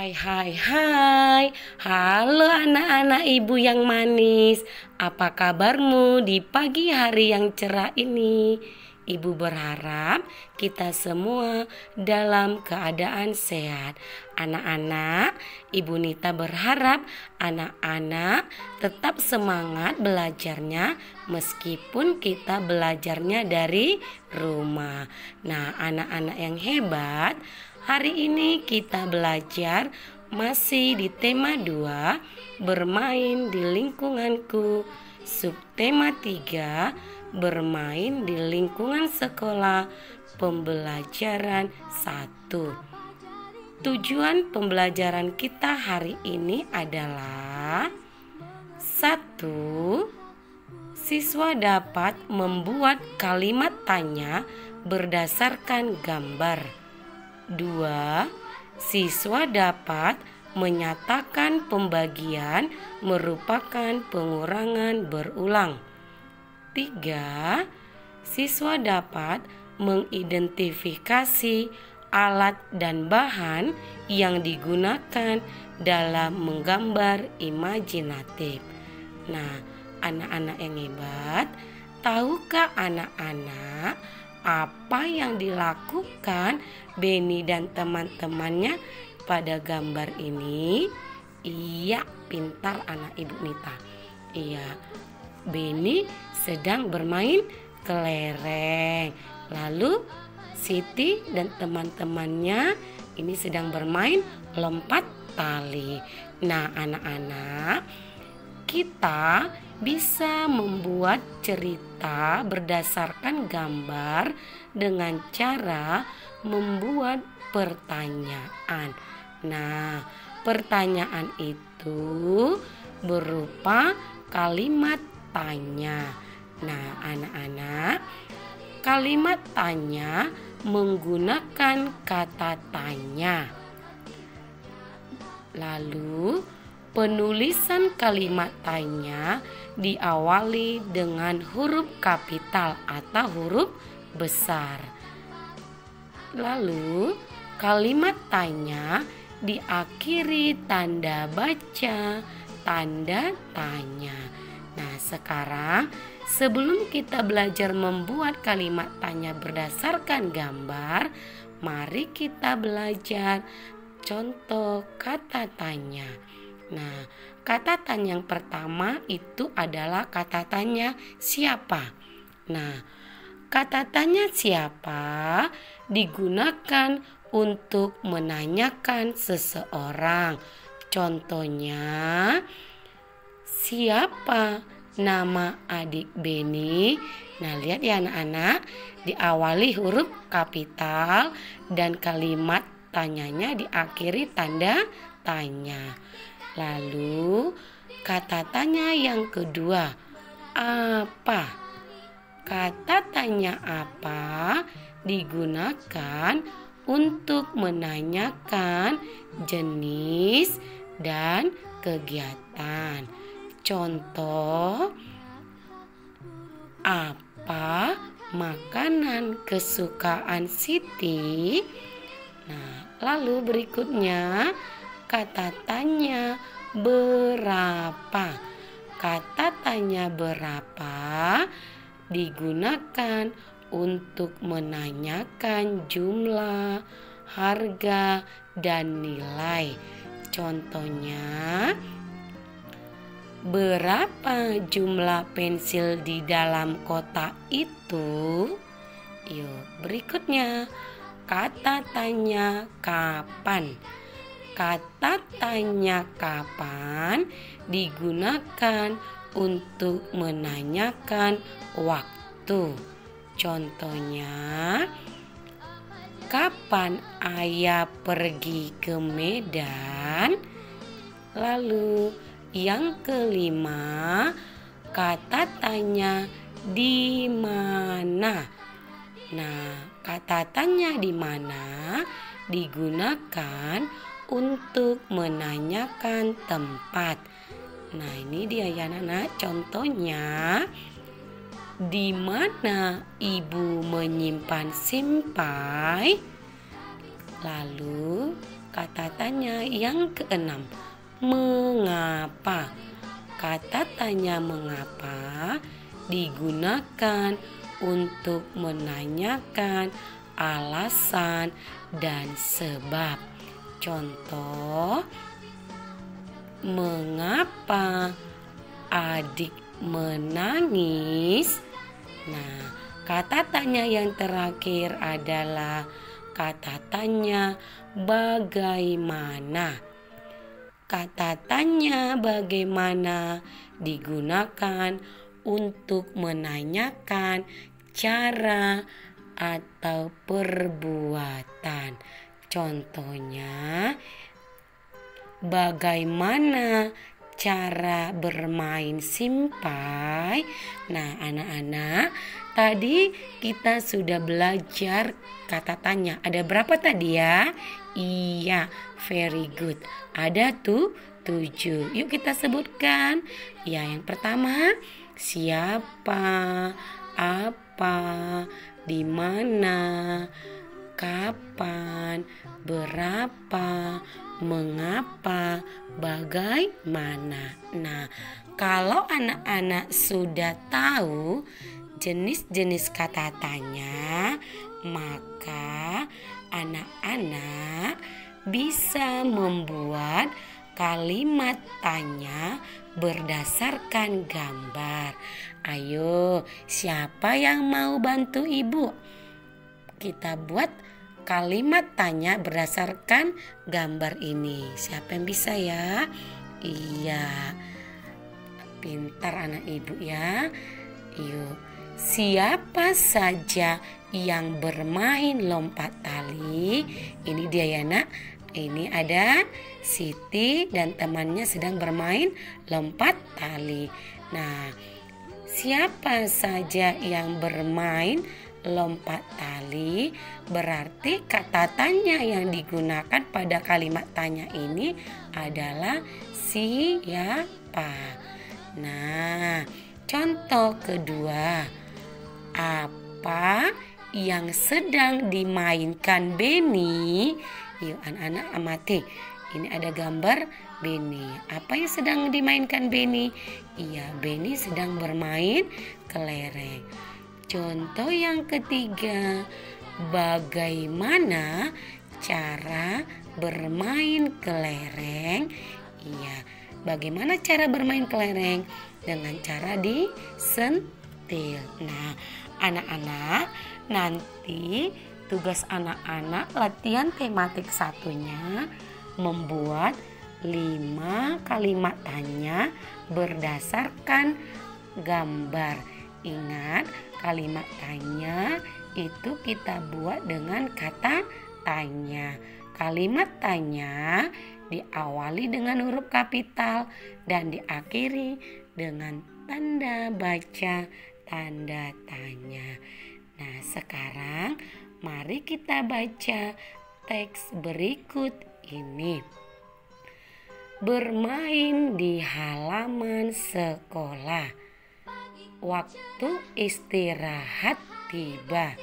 Hai hai hai. Halo anak-anak ibu yang manis. Apa kabarmu di pagi hari yang cerah ini? Ibu berharap kita semua dalam keadaan sehat. Anak-anak, Ibu Nita berharap anak-anak tetap semangat belajarnya meskipun kita belajarnya dari rumah. Nah, anak-anak yang hebat, hari ini kita belajar masih di tema 2, bermain di lingkunganku. Subtema 3, bermain di lingkungan sekolah. Pembelajaran 1. Tujuan pembelajaran kita hari ini adalah 1. Siswa dapat membuat kalimat tanya berdasarkan gambar. 2. Siswa dapat menyatakan pembagian merupakan pengurangan berulang. 3. Siswa dapat mengidentifikasi alat dan bahan yang digunakan dalam menggambar imajinatif. Nah, anak-anak yang hebat, tahukah anak-anak apa yang dilakukan Beni dan teman-temannya pada gambar ini? Iya, pintar anak Ibu Nita. Iya, Beni sedang bermain kelereng. Lalu Siti dan teman-temannya ini sedang bermain lompat tali. Nah, anak-anak, kita bisa membuat cerita berdasarkan gambar dengan cara membuat pertanyaan. Nah, pertanyaan itu berupa kalimat tanya. Nah, anak-anak, kalimat tanya menggunakan kata tanya. Lalu, penulisan kalimat tanya diawali dengan huruf kapital atau huruf besar. Lalu, kalimat tanya diakhiri tanda baca, tanda tanya. Nah, sekarang sebelum kita belajar membuat kalimat tanya berdasarkan gambar, mari kita belajar contoh kata tanya. Nah, kata tanya yang pertama itu adalah kata tanya siapa. Nah, kata tanya siapa digunakan untuk menanyakan seseorang. Contohnya, siapa nama adik Beni? Nah, lihat ya anak-anak, diawali huruf kapital dan kalimat tanyanya diakhiri tanda tanya. Lalu kata tanya yang kedua, apa? Kata tanya apa digunakan untuk menanyakan jenis dan kegiatan. Contoh, apa makanan kesukaan Siti? Nah, lalu berikutnya kata tanya berapa. Kata tanya berapa digunakan untuk menanyakan jumlah, harga, dan nilai. Contohnya, berapa jumlah pensil di dalam kotak itu? Yuk, berikutnya kata tanya kapan. Kata tanya kapan digunakan untuk menanyakan waktu. Contohnya, kapan ayah pergi ke Medan? Lalu yang kelima, kata tanya di mana. Nah, kata tanya di mana digunakan untuk menanyakan tempat. Nah, ini dia ya anak-anak contohnya. Di mana ibu menyimpan simpai? Lalu Kata tanya yang keenam, mengapa? Kata tanya mengapa digunakan untuk menanyakan alasan dan sebab. Contoh, mengapa adik menangis? Nah, kata tanya yang terakhir adalah kata tanya bagaimana. Kata tanya bagaimana digunakan untuk menanyakan cara atau perbuatan. Contohnya, bagaimana cara bermain simpai? Nah, anak-anak, tadi kita sudah belajar kata tanya. Ada berapa tadi ya? Iya, very good. Ada tuh 7. Yuk kita sebutkan. Ya, yang pertama, siapa, apa, di mana, kapan, berapa, mengapa, bagaimana. Nah, kalau anak-anak sudah tahu jenis-jenis kata tanya, maka anak-anak bisa membuat kalimat tanya berdasarkan gambar. Ayo, siapa yang mau bantu ibu? Kita buat kalimat tanya berdasarkan gambar ini. Siapa yang bisa ya? Iya, pintar anak ibu ya. Yuk, siapa saja yang bermain lompat tali? Ini dia ya nak. Ini ada Siti dan temannya sedang bermain lompat tali. Nah, siapa saja yang bermain lompat tali? Berarti kata tanya yang digunakan pada kalimat tanya ini adalah siapa. Nah, contoh kedua, apa yang sedang dimainkan Beni? Yuk anak-anak amati. Ini ada gambar Beni. Apa yang sedang dimainkan Beni? Iya, Beni sedang bermain kelereng. Contoh yang ketiga, bagaimana cara bermain kelereng? Iya, bagaimana cara bermain kelereng? Dengan cara disentil. Nah, anak-anak, nanti tugas anak-anak latihan tematik satunya membuat 5 kalimat tanya berdasarkan gambar. Ingat, kalimat tanya itu kita buat dengan kata tanya. Kalimat tanya diawali dengan huruf kapital dan diakhiri dengan tanda baca, tanda tanya. Nah, sekarang mari kita baca teks berikut ini. Bermain di halaman sekolah. Waktu istirahat tiba.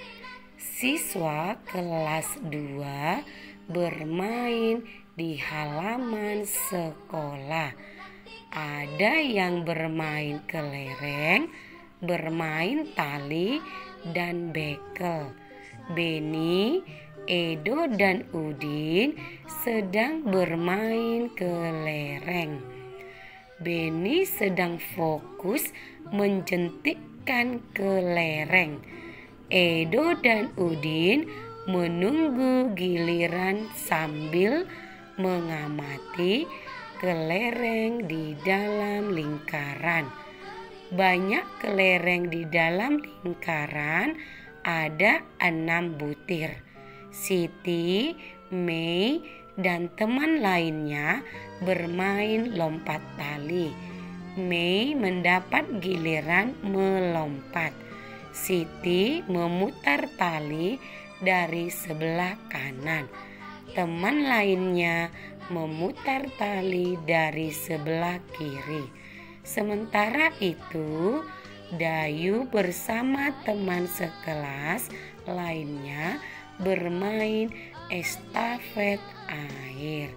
Siswa kelas 2 bermain di halaman sekolah. Ada yang bermain kelereng, bermain tali, dan bekel. Beni, Edo, dan Udin sedang bermain kelereng. Beni sedang fokus menjentikkan kelereng. Edo dan Udin menunggu giliran sambil mengamati kelereng di dalam lingkaran. Banyak kelereng di dalam lingkaran, ada 6 butir. Siti, Mei, dan teman lainnya bermain lompat tali. Mei mendapat giliran melompat. Siti memutar tali dari sebelah kanan. Teman lainnya memutar tali dari sebelah kiri. Sementara itu, Dayu bersama teman sekelas lainnya bermain estafet air.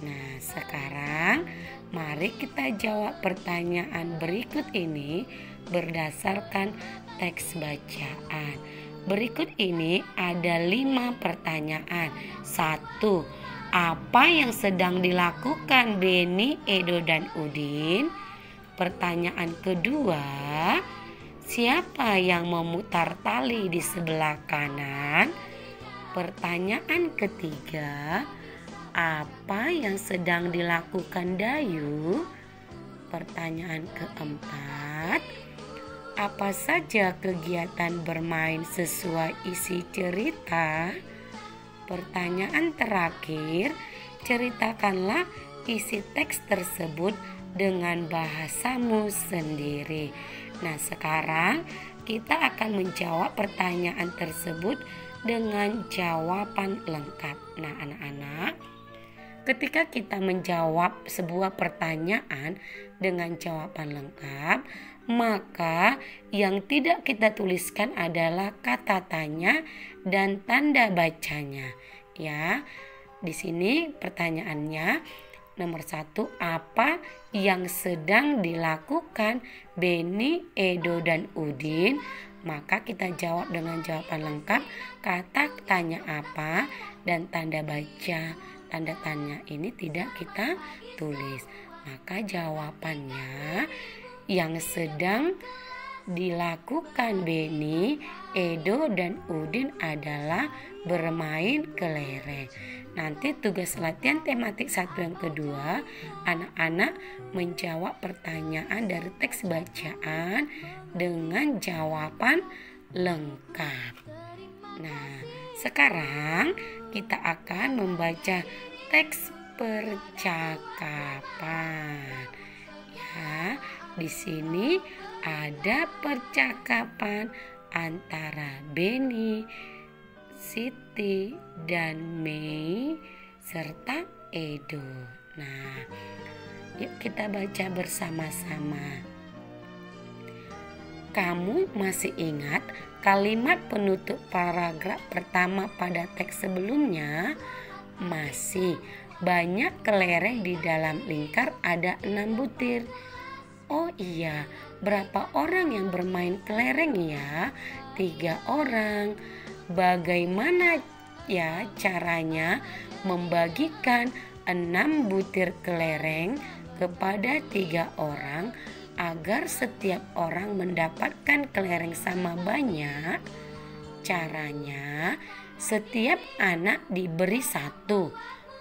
Nah, sekarang mari kita jawab pertanyaan berikut ini berdasarkan teks bacaan. Berikut ini ada 5 pertanyaan. 1. Apa yang sedang dilakukan Beni, Edo, dan Udin? Pertanyaan kedua, siapa yang memutar tali di sebelah kanan? Pertanyaan ketiga, apa yang sedang dilakukan Dayu? Pertanyaan keempat, apa saja kegiatan bermain sesuai isi cerita? Pertanyaan terakhir, ceritakanlah isi teks tersebut dengan bahasamu sendiri. Nah, sekarang kita akan menjawab pertanyaan tersebut dengan jawaban lengkap. Nah, anak-anak, ketika kita menjawab sebuah pertanyaan dengan jawaban lengkap, maka yang tidak kita tuliskan adalah kata tanya dan tanda bacanya. Ya, di sini pertanyaannya nomor 1, apa yang sedang dilakukan Beni, Edo, dan Udin? Maka kita jawab dengan jawaban lengkap, kata tanya apa dan tanda baca. Tanda tanya ini tidak kita tulis. Maka jawabannya, yang sedang dilakukan Beni, Edo, dan Udin adalah bermain kelereng. Nanti tugas latihan tematik 1 yang kedua, anak-anak menjawab pertanyaan dari teks bacaan dengan jawaban lengkap. Nah, sekarang kita akan membaca teks percakapan. Ya, di sini ada percakapan antara Beni, Siti, dan Mei serta Edo. Nah, yuk kita baca bersama-sama. Kamu masih ingat kalimat penutup paragraf pertama pada teks sebelumnya? Masih. Banyak kelereng di dalam lingkar, ada 6 butir. Oh iya, berapa orang yang bermain kelereng ya? 3 orang. Bagaimana ya caranya membagikan 6 butir kelereng kepada 3 orang agar setiap orang mendapatkan kelereng sama banyak? Caranya, setiap anak diberi 1,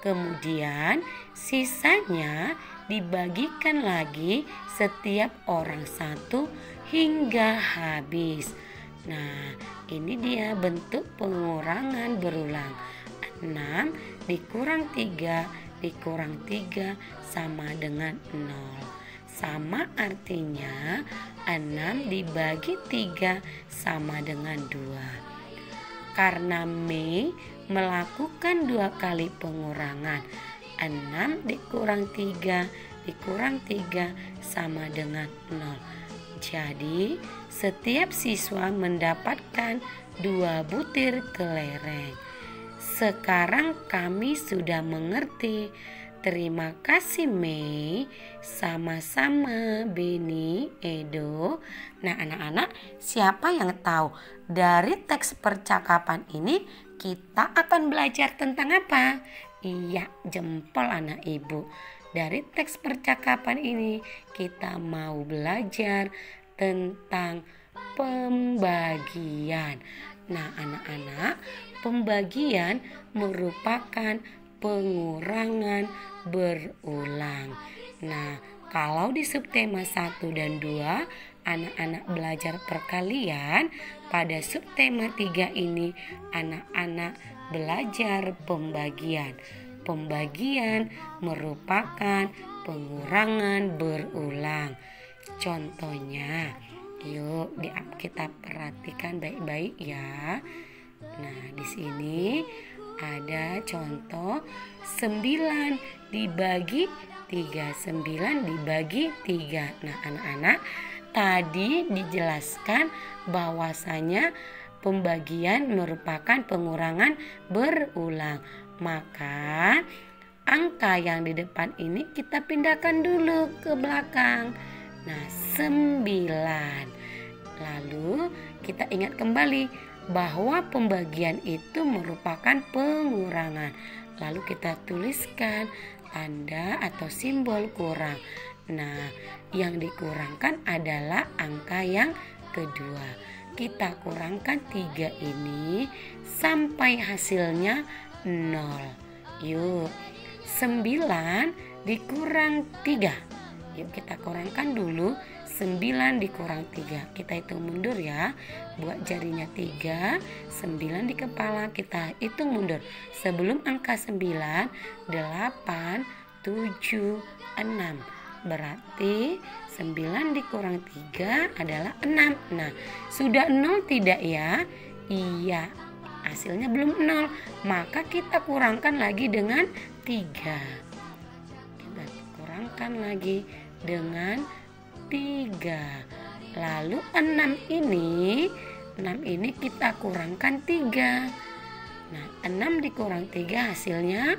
kemudian sisanya dibagikan lagi setiap orang 1 hingga habis. Nah, ini dia bentuk pengurangan berulang. 6 dikurang 3 dikurang 3 sama dengan 0. Sama artinya 6 dibagi 3 sama dengan 2. Karena Mei melakukan 2 kali pengurangan, 6 dikurang 3 dikurang 3 sama dengan 0. Jadi setiap siswa mendapatkan 2 butir kelereng. Sekarang kami sudah mengerti. Terima kasih Mei. Sama-sama Beni, Edo. Nah anak-anak, siapa yang tahu dari teks percakapan ini kita akan belajar tentang apa? Iya, jempol anak ibu. Dari teks percakapan ini kita mau belajar tentang pembagian. Nah anak-anak, pembagian merupakan pengurangan berulang. Nah, kalau di subtema 1 dan 2 anak-anak belajar perkalian, pada subtema 3 ini anak-anak belajar pembagian. Pembagian merupakan pengurangan berulang. Contohnya, yuk kita perhatikan baik-baik ya. Nah, di sini ada contoh 9 dibagi 3, 9 dibagi 3. Nah anak-anak, tadi dijelaskan bahwasanya pembagian merupakan pengurangan berulang. Maka angka yang di depan ini kita pindahkan dulu ke belakang. Nah, 9. Lalu kita ingat kembali bahwa pembagian itu merupakan pengurangan. Lalu kita tuliskan tanda atau simbol kurang. Nah, yang dikurangkan adalah angka yang kedua. Kita kurangkan 3 ini sampai hasilnya 0. Yuk, 9 dikurang 3. Yuk kita kurangkan dulu. 9 dikurang 3. Kita hitung mundur ya. Buat jarinya 3, 9 di kepala kita hitung mundur. Sebelum angka 9, 8, 7, 6. Berarti 9 dikurang 3 adalah 6. Nah, sudah 0 tidak ya? Iya, hasilnya belum 0. Maka kita kurangkan lagi dengan 3. Kita kurangkan lagi dengan 3. Lalu 6 ini kita kurangkan 3. Nah, 6 dikurang 3 hasilnya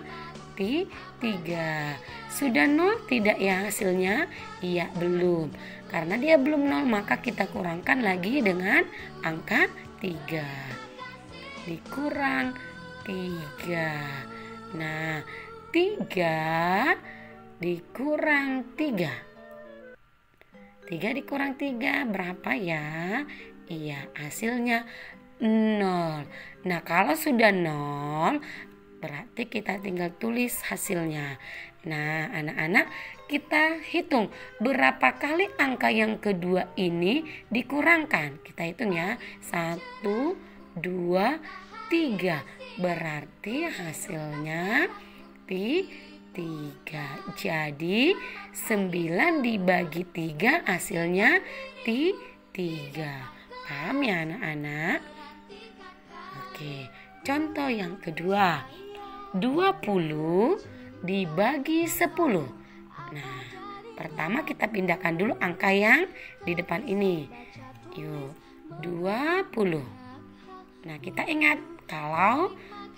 3. Sudah 0 tidak ya hasilnya? Iya, belum. Karena dia belum 0, maka kita kurangkan lagi dengan angka 3. Dikurang 3. Nah, 3 dikurang 3. 3 dikurang 3 berapa ya? Iya, hasilnya 0. Nah, kalau sudah 0, berarti kita tinggal tulis hasilnya. Nah, anak-anak, kita hitung berapa kali angka yang kedua ini dikurangkan. Kita hitung ya. 1, 2, 3. Berarti hasilnya 3. Jadi 9 dibagi 3 hasilnya 3. Paham ya anak-anak? Oke, contoh yang kedua. 20 dibagi 10. Nah, pertama kita pindahkan dulu angka yang di depan ini. Yuk, 20. Nah, kita ingat kalau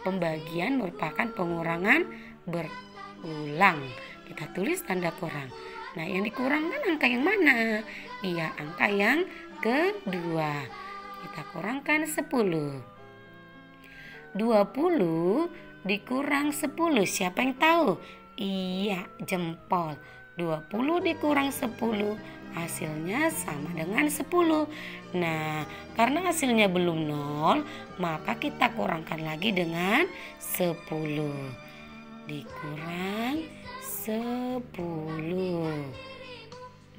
pembagian merupakan pengurangan berulang. Kita tulis tanda kurang. Nah, yang dikurangkan angka yang mana? Iya, angka yang kedua. Kita kurangkan 10. 20 dikurang 10. Siapa yang tahu? Iya, jempol. 20 dikurang 10. Hasilnya sama dengan 10. Nah, karena hasilnya belum 0, maka kita kurangkan lagi dengan 10. Dikurang 10.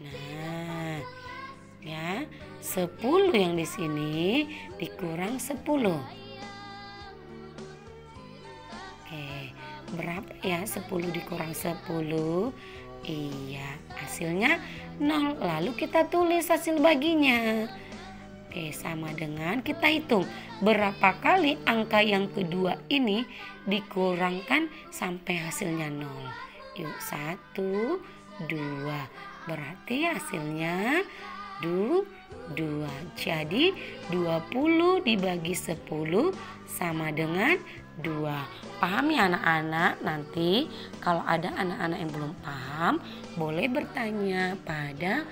Nah, ya, 10 yang di sini dikurang 10. Oke, berapa ya 10 dikurang 10? Iya, hasilnya 0. Lalu kita tulis hasil baginya. Oke, sama dengan kita hitung berapa kali angka yang kedua ini dikurangkan sampai hasilnya 0. Yuk, 1, 2. Berarti hasilnya 2. Jadi 20 dibagi 10 sama dengan 2. Paham ya anak-anak? Nanti kalau ada anak-anak yang belum paham, boleh bertanya pada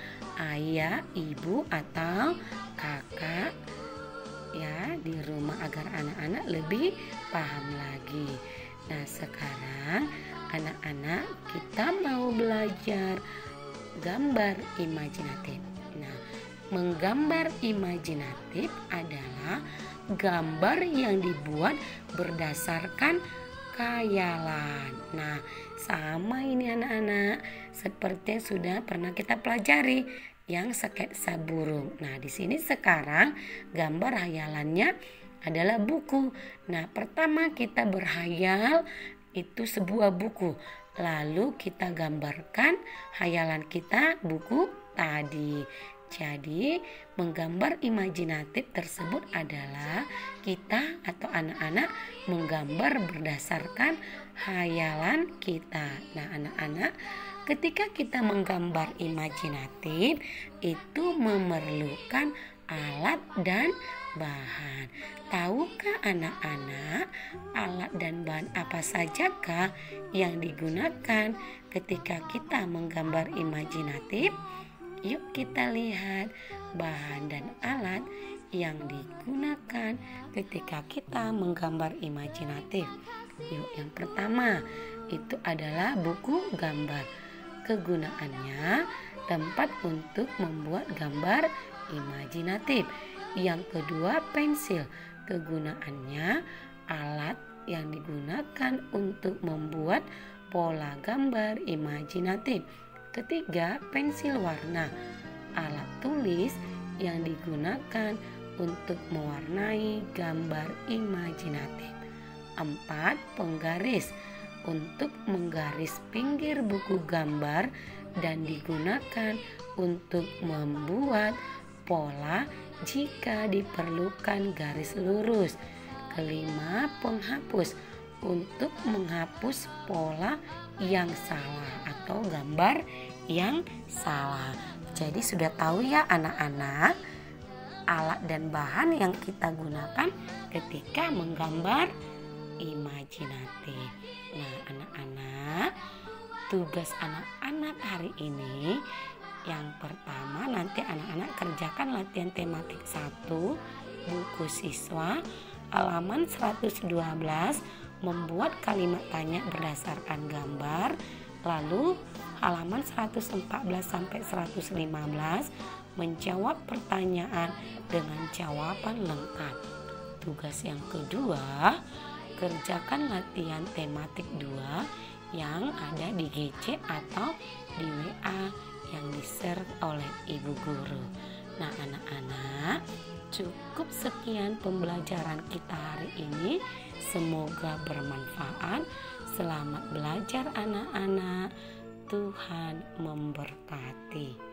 ayah, ibu, atau kakak ya di rumah agar anak-anak lebih paham lagi. Nah, sekarang anak-anak kita mau belajar gambar imajinatif. Nah, menggambar imajinatif adalah gambar yang dibuat berdasarkan khayalan. Nah, sama ini anak-anak, seperti yang sudah pernah kita pelajari yang sketsa burung. Nah, di sini sekarang gambar hayalannya adalah buku. Nah, pertama kita berhayal itu sebuah buku. Lalu kita gambarkan hayalan kita buku tadi. Jadi, menggambar imajinatif tersebut adalah kita atau anak-anak menggambar berdasarkan hayalan kita. Nah, anak-anak, ketika kita menggambar imajinatif itu memerlukan alat dan bahan. Tahukah anak-anak alat dan bahan apa sajakah yang digunakan ketika kita menggambar imajinatif? Yuk kita lihat bahan dan alat yang digunakan ketika kita menggambar imajinatif. Yuk, yang pertama itu adalah buku gambar. Kegunaannya tempat untuk membuat gambar imajinatif. Yang kedua, pensil. Kegunaannya alat yang digunakan untuk membuat pola gambar imajinatif. Ketiga, pensil warna. Alat tulis yang digunakan untuk mewarnai gambar imajinatif. 4, penggaris. Untuk menggaris pinggir buku gambar dan digunakan untuk membuat pola jika diperlukan garis lurus. Kelima, penghapus. Untuk menghapus pola yang salah atau gambar yang salah. Jadi sudah tahu ya anak-anak alat dan bahan yang kita gunakan ketika menggambar imajinatif. Nah, anak-anak, tugas anak-anak hari ini yang pertama, nanti anak-anak kerjakan latihan tematik 1 buku siswa halaman 112, membuat kalimat tanya berdasarkan gambar. Lalu halaman 114 sampai 115 menjawab pertanyaan dengan jawaban lengkap. Tugas yang kedua, kerjakan latihan tematik 2 yang ada di GC atau di WA yang di-share oleh ibu guru. Nah, anak-anak, cukup sekian pembelajaran kita hari ini. Semoga bermanfaat. Selamat belajar anak-anak. Tuhan memberkati.